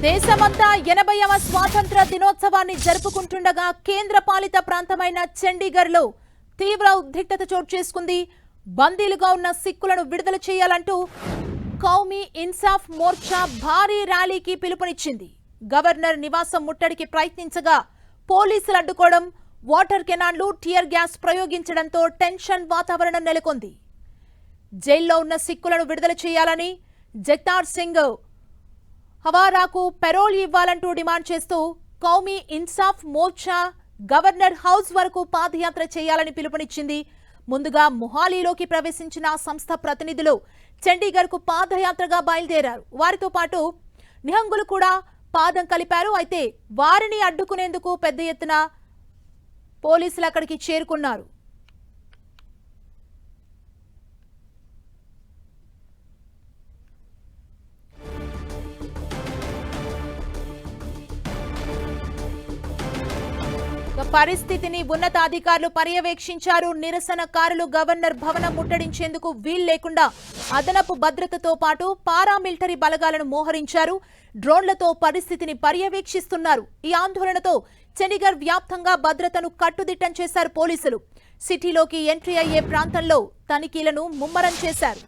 దేశమంతా 80వ స్వాతంత్ర దినోత్సవాన్ని జరుపుకుంటుండగా కేంద్ర పాలిత ప్రాంతమైన చండీగఢ్లో తీవ్ర ఉద్రిక్తత చోటు చేసుకుంది. బందీలుగా ఉన్న సిక్కులను విడుదల చేయాలంటూ కౌమీ ఇన్సాఫ్ మోర్చా భారీ ర్యాలీకి పిలుపునిచ్చింది. గవర్నర్ నివాసం ముట్టడికి ప్రయత్నించగా పోలీసులు అడ్డుకోవడం, వాటర్ కెనాన్లు, టియర్ గ్యాస్ ప్రయోగించడంతో టెన్షన్ వాతావరణం నెలకొంది. జైల్లో ఉన్న సిక్కులను విడుదల చేయాలని జగ్తార్ సింగ్ హవారాకు పెరోల్ ఇవ్వాలంటూ డిమాండ్ చేస్తూ కౌమీ ఇన్సాఫ్ మోర్చా గవర్నర్ హౌస్ వరకు పాదయాత్ర చేయాలని పిలుపునిచ్చింది. ముందుగా మొహాలీలోకి ప్రవేశించిన సంస్థ ప్రతినిధులు చండీగఢ్కు పాదయాత్రగా బయలుదేరారు. వారితో పాటు నిహంగులు కూడా పాదం కలిపారు. అయితే వారిని అడ్డుకునేందుకు పెద్ద ఎత్తున పోలీసులు అక్కడికి చేరుకున్నారు. పరిస్థితిని ఉన్నతాధికారులు పర్యవేక్షించారు. నిరసనకారులు గవర్నర్ భవనం ముట్టడించేందుకు వీలు లేకుండా అదనపు భద్రతతో పాటు పారామిలిటరీ బలగాలను మోహరించారు. డ్రోన్లతో పరిస్థితిని పర్యవేక్షిస్తున్నారు. ఈ ఆందోళనతో చండీగఢ్ వ్యాప్తంగా భద్రతను కట్టుదిట్టం చేశారు పోలీసులు. సిటీలోకి ఎంట్రీ అయ్యే ప్రాంతంలో తనిఖీలను ముమ్మరం చేశారు.